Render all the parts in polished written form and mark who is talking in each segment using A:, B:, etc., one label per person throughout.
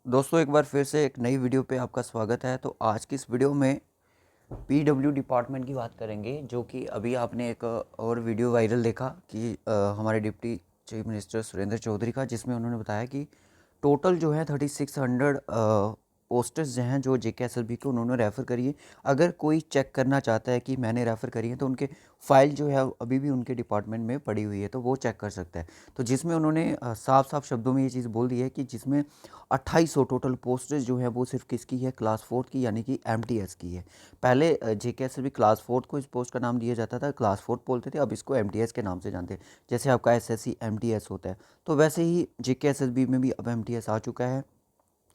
A: दोस्तों एक बार फिर से एक नई वीडियो पे आपका स्वागत है। तो आज की इस वीडियो में पीडब्ल्यू डिपार्टमेंट की बात करेंगे, जो कि अभी आपने एक और वीडियो वायरल देखा कि हमारे deputy chief minister Surendra Chaudhary का, जिसमें उन्होंने बताया कि टोटल जो है 3600 पोस्टर्स जो हैं जो JKSLB को उन्होंने रेफ़र करी है। अगर कोई चेक करना चाहता है कि मैंने रेफ़र करी है तो उनके फ़ाइल जो है अभी भी उनके डिपार्टमेंट में पड़ी हुई है, तो वो चेक कर सकता है। तो जिसमें उन्होंने साफ साफ शब्दों में ये चीज़ बोल दी है कि जिसमें 2800 टोटल पोस्टर्स जो है वो सिर्फ किसकी है, क्लास 4 की, यानी कि MTS की है। पहले JKSLB क्लास 4 को इस पोस्ट का नाम दिया जाता था, क्लास 4 बोलते थे, अब इसको MTS के नाम से जानते हैं। जैसे आपका SSC MTS होता है, तो वैसे ही JKSLB में भी अब MTS आ चुका है।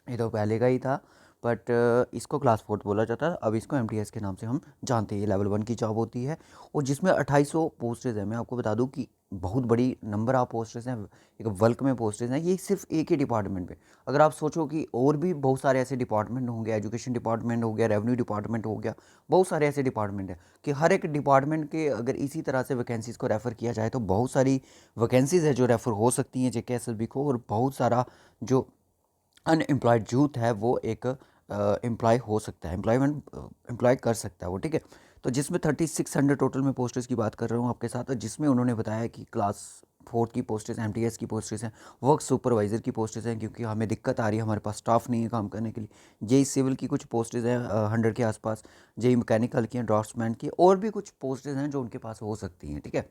A: ये तो पहले का ही था, बट इसको क्लास 4 बोला जाता था, अब इसको MTS के नाम से हम जानते हैं। ये लेवल 1 की जॉब होती है और जिसमें 2800 पोस्टेज हैं। मैं आपको बता दूं कि बहुत बड़ी नंबर ऑफ पोस्टेज हैं, एक बल्क में पोस्टेज हैं, ये सिर्फ एक ही डिपार्टमेंट पे। अगर आप सोचो कि और भी बहुत सारे ऐसे डिपार्टमेंट होंगे, एजुकेशन डिपार्टमेंट हो गया, रेवेन्यू डिपार्टमेंट हो गया, बहुत सारे ऐसे डिपार्टमेंट हैं कि हर एक डिपार्टमेंट के अगर इसी तरह से वैकेंसीज़ को रेफ़र किया जाए तो बहुत सारी वैकेंसीज़ है जो रेफ़र हो सकती हैं JKSLB को, और बहुत सारा जो अनएम्प्लॉयड यूथ है वो एक एम्प्लॉय हो सकता है, एम्प्लॉय कर सकता है वो, ठीक है। तो जिसमें 3600 टोटल में पोस्टर्स की बात कर रहा हूँ आपके साथ, जिसमें उन्होंने बताया कि क्लास 4 की पोस्टेज MTS की पोस्टेज हैं, वर्क सुपरवाइज़र की पोस्टेज हैं, क्योंकि हमें दिक्कत आ रही है, हमारे पास स्टाफ नहीं है काम करने के लिए। जेई सिविल की कुछ पोस्टेज हैं 100 के आसपास, जेई मैकेनिकल की हैं, ड्राफ्ट्समैन की, और भी कुछ पोस्टेज हैं जो उनके पास हो सकती हैं, ठीक है।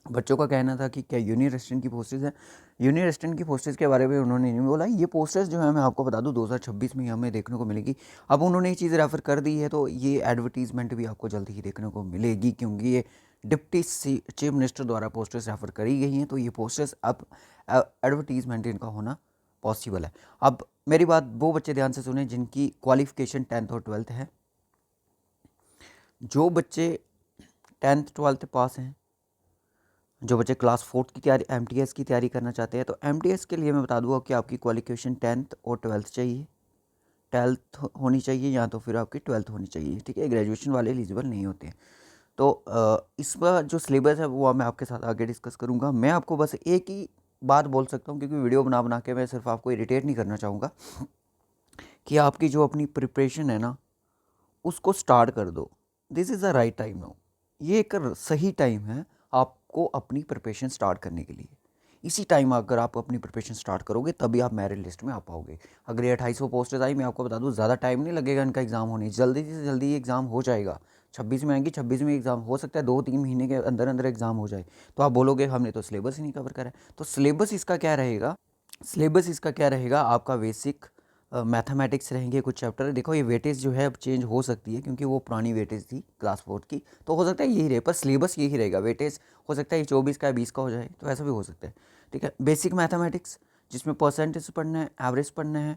A: बच्चों का कहना था कि क्या यूनियन रेजिडेंट की पोस्टेज हैं। यूनियन रेजिडेंट की पोस्टेज के बारे में उन्होंने नहीं बोला। ये पोस्टेज जो है मैं आपको बता दूं 2026 में ही हमें देखने को मिलेगी। अब उन्होंने ये चीज़ रेफ़र कर दी है तो ये एडवर्टीजमेंट भी आपको जल्दी ही देखने को मिलेगी, क्योंकि ये डिप्टी चीफ मिनिस्टर द्वारा पोस्टर्स रेफ़र करी गई हैं, तो ये पोस्टर्स अब एडवर्टीजमेंट इनका होना पॉसिबल है। अब मेरी बात वो बच्चे ध्यान से सुने जिनकी क्वालिफिकेशन 10th और 12th है। जो बच्चे 10th 12th पास हैं, जो बच्चे क्लास 4 की तैयारी MTS की तैयारी करना चाहते हैं, तो MTS के लिए मैं बता दूंगा कि आपकी क्वालिफिकेशन 10th और 12th चाहिए, 12th होनी चाहिए, या तो फिर आपकी 12th होनी चाहिए, ठीक है। ग्रेजुएशन वाले एलिजिबल नहीं होते हैं। तो इसका जो सिलेबस है वो मैं आपके साथ आगे डिस्कस करूँगा। मैं आपको बस एक ही बात बोल सकता हूँ, क्योंकि वीडियो बना बना के मैं सिर्फ आपको इरिटेट नहीं करना चाहूँगा, कि आपकी जो अपनी प्रिपरेशन है ना, उसको स्टार्ट कर दो। This is the right time now. ये एक सही टाइम है आपको अपनी प्रिपरेशन स्टार्ट करने के लिए। इसी टाइम अगर आप अपनी प्रिपरेशन स्टार्ट करोगे तभी आप मेरिट लिस्ट में आ पाओगे। अगर ये 2800 पोस्टेज आई, मैं आपको बता दूं ज़्यादा टाइम नहीं लगेगा इनका एग्ज़ाम होने, जल्दी से जल्दी एग्ज़ाम हो जाएगा। 26 में आएंगी, 26 में एग्ज़ाम हो सकता है 2-3 महीने के अंदर अंदर एग्ज़ाम हो जाए। तो आप बोलोगे हमने तो सिलेबस ही नहीं कवर करा है। तो सिलेबस इसका क्या रहेगा? आपका बेसिक मैथमेटिक्स रहेंगे कुछ चैप्टर। देखो ये वेटेज जो है अब चेंज हो सकती है, क्योंकि वो पुरानी वेटेज थी क्लास 4 की, तो हो सकता है यही रहे, पर सिलेबस यही रहेगा। वेटेज हो सकता है ये 24 का 20 का हो जाए, तो ऐसा भी हो सकता है, ठीक है। बेसिक मैथमेटिक्स जिसमें परसेंटेज पढ़ना है, एवरेज पढ़ना है,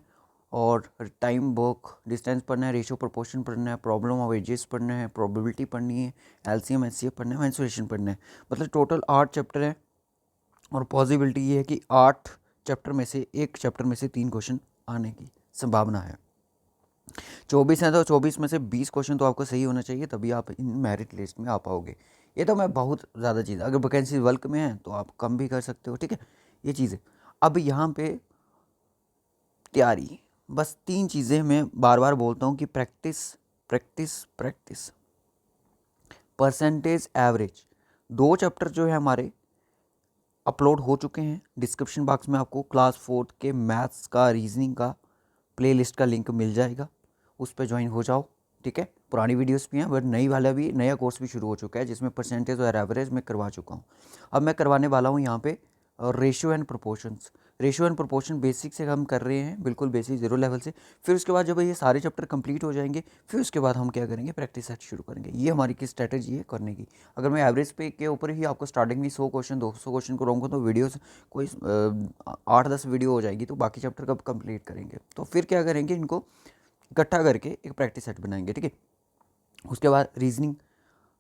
A: और टाइम, वर्क, डिस्टेंस पढ़ना है, रेशियो प्रोपोर्शन पढ़ना है, प्रॉब्लम ऑफ एजेस पढ़ना है, प्रोबेबिलिटी पढ़नी है, LCM HCF पढ़ना है, मेंसुरेशन पढ़ना है। मतलब टोटल 8 चैप्टर है, और पॉसिबिलिटी ये है कि 8 चैप्टर में से एक चैप्टर में से 3 क्वेश्चन आने की संभावना है। 24 हैं तो 24 में से 20 क्वेश्चन तो आपको सही होना चाहिए, तभी आप इन मेरिट लिस्ट में आ पाओगे। ये तो मैं बहुत ज़्यादा चीज़, अगर वैकेंसी बल्क में है तो आप कम भी कर सकते हो, ठीक है। ये चीज़ है। अब यहाँ पे तैयारी, बस 3 चीज़ें मैं बार बार बोलता हूँ कि practice, practice, practice, percentage, average. 2 chapter जो है हमारे अपलोड हो चुके हैं। डिस्क्रिप्शन बॉक्स में आपको क्लास 4 के मैथ्स का, रीजनिंग का प्लेलिस्ट का लिंक मिल जाएगा, उस पर ज्वाइन हो जाओ, ठीक है। पुरानी वीडियोस भी हैं, बट नई वाला भी, नया कोर्स भी शुरू हो चुका है जिसमें परसेंटेज और एवरेज मैं करवा चुका हूँ। अब मैं करवाने वाला हूँ यहाँ पे ratio and proportions. Ratio and proportion basic से हम कर रहे हैं, बिल्कुल बेसिक 0 लेवल से। फिर उसके बाद जब ये सारे चैप्टर कंप्लीट हो जाएंगे, फिर उसके बाद हम क्या करेंगे, प्रैक्टिस सेट शुरू करेंगे। ये हमारी की स्ट्रैटेजी है करने की। अगर मैं एवरेज पे के ऊपर ही आपको स्टार्टिंग में 100 क्वेश्चन 200 क्वेश्चन कराऊंगा तो वीडियोस कोई 8-10 वीडियो हो जाएगी, तो बाकी चैप्टर कब कंप्लीट करेंगे। तो फिर क्या करेंगे, इनको इकट्ठा करके एक प्रैक्टिस सेट बनाएंगे, ठीक है। उसके बाद रीजनिंग,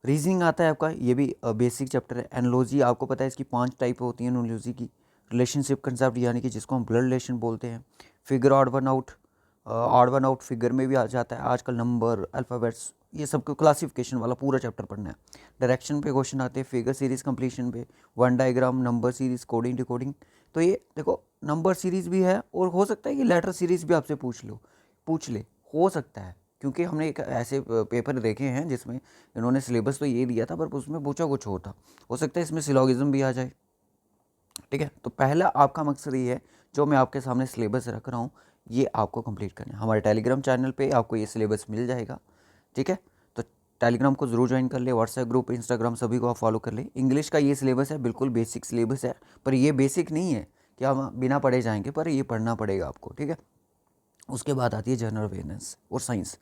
A: रीजनिंग आता है आपका, ये भी बेसिक चैप्टर है। एनालॉजी आपको पता है इसकी 5 टाइप होती है एनालॉजी की। रिलेशनशिप कंसेप्ट, यानी कि जिसको हम ब्लड रिलेशन बोलते हैं। Figure odd one out figure में भी आ जाता है आजकल, नंबर, अल्फ़ाबेट्स, ये सबको क्लासिफिकेशन वाला पूरा चैप्टर पढ़ना है। डायरेक्शन पे क्वेश्चन आते हैं, फिगर सीरीज कंप्लीशन पे, one diagram, number series, coding decoding, तो ये देखो नंबर सीरीज़ भी है और हो सकता है कि लेटर सीरीज़ भी आपसे पूछ ले, हो सकता है, क्योंकि हमने एक ऐसे पेपर देखे हैं जिसमें इन्होंने सिलेबस तो ये दिया था पर उसमें पूछा कुछ और था। हो सकता है इसमें सिलोगिज्म भी आ जाए, ठीक है। तो पहला आपका मकसद ये है, जो मैं आपके सामने सिलेबस रख रहा हूँ ये आपको कंप्लीट करना है। हमारे टेलीग्राम चैनल पे आपको ये सिलेबस मिल जाएगा, ठीक है। तो टेलीग्राम को ज़रूर ज्वाइन कर ले, व्हाट्सएप ग्रुप, इंस्टाग्राम सभी को आप फॉलो कर ले। इंग्लिश का ये सिलेबस है, बिल्कुल बेसिक सिलेबस है, पर ये बेसिक नहीं है कि हम बिना पढ़े जाएंगे, पर ये पढ़ना पड़ेगा आपको, ठीक है। उसके बाद आती है जनरल अवेयरनेस और साइंस,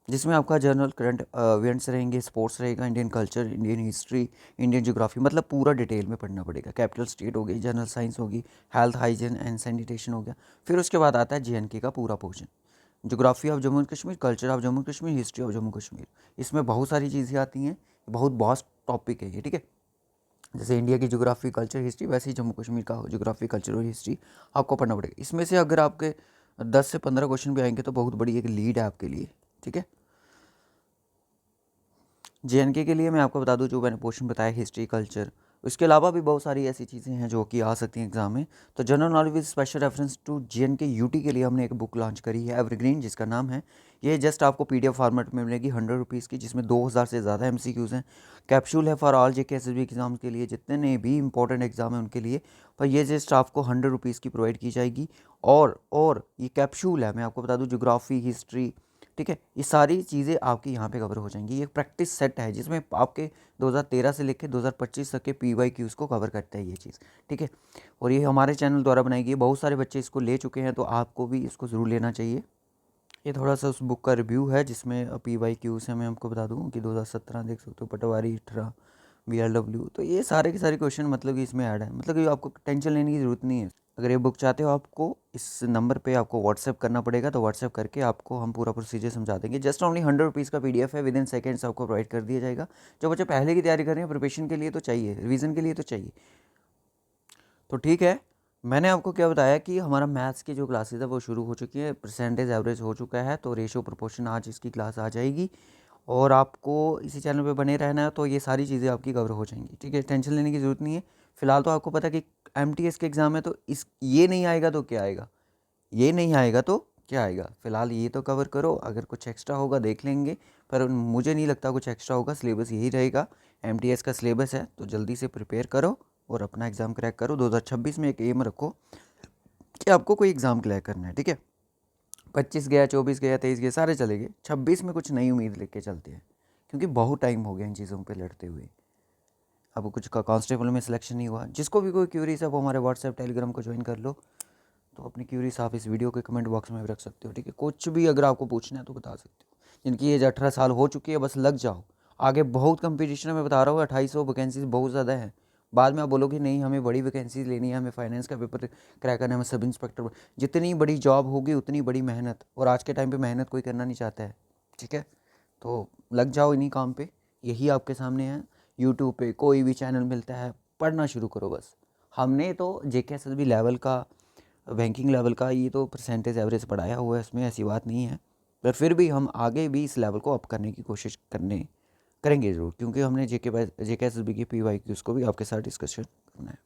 A: जिसमें आपका जनरल करंट इवेंट्स रहेंगे, स्पोर्ट्स रहेगा, Indian culture, Indian history, Indian geography, मतलब पूरा डिटेल में पढ़ना पड़ेगा। कैपिटल स्टेट हो गई, जनरल साइंस होगी, हेल्थ हाइजीन एंड सैनिटेशन हो गया। फिर उसके बाद आता है JNK का पूरा portion, geography of Jammu and Kashmir, culture of Jammu Kashmir, history of Jammu Kashmir. इसमें बहुत सारी चीज़ें आती हैं, बहुत वास्ट टॉपिक है ये, ठीक है। जैसे इंडिया की ज्योग्राफी, कल्चर, हिस्ट्री, वैसे ही जम्मू कश्मीर का ज्योग्राफी, कल्चर और हिस्ट्री आपको पढ़ना पड़ेगा। इसमें से अगर आपके 10 से 15 क्वेश्चन भी आएंगे तो बहुत बड़ी एक लीड है आपके लिए, ठीक है। JNK के लिए मैं आपको बता दूं, जो मैंने पोर्शन बताया हिस्ट्री, कल्चर, उसके अलावा भी बहुत सारी ऐसी चीज़ें हैं जो कि आ सकती हैं एग्जाम में। तो general knowledge with special reference to JNK UT के लिए हमने एक बुक लॉन्च करी है, एवरग्रीन, जिसका नाम है, ये जस्ट आपको PDF फॉर्मेट में मिलेगी 100 रुपीज़ की, जिसमें 2000 से ज़्यादा MCQs हैं। कैप्सूल है for all JK SSB exam के लिए, जितने भी इंपॉर्टेंट एग्जाम हैं उनके लिए, पर ये जस्ट आपको 100 रुपीज़ की प्रोवाइड की जाएगी। और ये कैप्सूल है, मैं आपको बता दूँ, ज्योग्राफी, हिस्ट्री, ठीक है, ये सारी चीज़ें आपकी यहाँ पे कवर हो जाएंगी। ये प्रैक्टिस सेट है जिसमें आपके 2013 से लेकर 2025 तक के PYQs को कवर करता है ये चीज़, ठीक है। और ये हमारे चैनल द्वारा बनाई गई है, बहुत सारे बच्चे इसको ले चुके हैं, तो आपको भी इसको ज़रूर लेना चाहिए। ये थोड़ा सा उस बुक का रिव्यू है, जिसमें PYQs है, मैं आपको बता दूँ कि 2017 देख सकते हो, पटवारी, 18, BLW, तो ये सारे के सारे क्वेश्चन मतलब कि इसमें ऐड है, मतलब कि आपको टेंशन लेने की ज़रूरत नहीं है। अगर ये बुक चाहते हो, आपको इस नंबर पे आपको व्हाट्सएप करना पड़ेगा, तो व्हाट्सएप करके आपको हम पूरा प्रोसीजर समझा देंगे। जस्ट ओनली 100 रुपीज़ का PDF है, विद इन सेकेंड्स आपको प्रोवाइड कर दिया जाएगा। जो बच्चे पहले की तैयारी कर रहे हैं, प्रिपरेशन के लिए तो चाहिए, रिवीजन के लिए तो चाहिए, तो ठीक है। मैंने आपको क्या बताया कि हमारा मैथ्स की जो क्लासेस है वो शुरू हो चुकी है, परसेंटेज एवरेज हो चुका है, तो रेशो प्रोपोर्शन आज इसकी क्लास आ जाएगी, और आपको इसी चैनल पे बने रहना है, तो ये सारी चीज़ें आपकी कवर हो जाएंगी, ठीक है। टेंशन लेने की ज़रूरत नहीं है। फिलहाल तो आपको पता है कि MTS के एग्ज़ाम है, तो इस ये नहीं आएगा तो क्या आएगा, ये नहीं आएगा तो क्या आएगा। फ़िलहाल ये तो कवर करो, अगर कुछ एक्स्ट्रा होगा देख लेंगे, पर मुझे नहीं लगता कुछ एक्स्ट्रा होगा, सिलेबस यही रहेगा, MTS का सिलेबस है। तो जल्दी से प्रिपेयर करो और अपना एग्ज़ाम क्रैक करो। 2026 में एक एम रखो कि आपको कोई एग्ज़ाम क्लियर करना है, ठीक है। 25 गया, 24 गया, 23 गया, सारे चले गए, 26 में कुछ नई उम्मीद लेके चलते हैं, क्योंकि बहुत टाइम हो गया इन चीज़ों पे लड़ते हुए। अब कुछ का कांस्टेबल में सिलेक्शन नहीं हुआ। जिसको भी कोई क्यूरीज है वो हमारे व्हाट्सएप, टेलीग्राम को ज्वाइन कर लो। तो अपनी क्यूरीज आप इस वीडियो के कमेंट बॉक्स में भी रख सकते हो, ठीक है। कुछ भी अगर आपको पूछना है तो बता सकते हो। जिनकी एज 18 साल हो चुकी है, बस लग जाओ, आगे बहुत कंपटीशन है, मैं बता रहा हूँ। 2800 वैकेंसीज बहुत ज़्यादा है। बाद में आप बोलोगे नहीं हमें बड़ी वैकेंसीज लेनी है, हमें फाइनेंस का पेपर क्रैक करना है, हमें सब इंस्पेक्टर। जितनी बड़ी जॉब होगी उतनी बड़ी मेहनत, और आज के टाइम पे मेहनत कोई करना नहीं चाहता है, ठीक है। तो लग जाओ इन्हीं काम पे, यही आपके सामने है। यूट्यूब पे कोई भी चैनल मिलता है, पढ़ना शुरू करो बस। हमने तो JK SSB लेवल का, बैंकिंग लेवल का, ये तो परसेंटेज एवरेज पढ़ाया हुआ है, इसमें ऐसी बात नहीं है, पर फिर भी हम आगे भी इस लेवल को अप करने की कोशिश करेंगे ज़रूर, क्योंकि हमने JK SSB की PYQs को भी आपके साथ डिस्कशन करना है।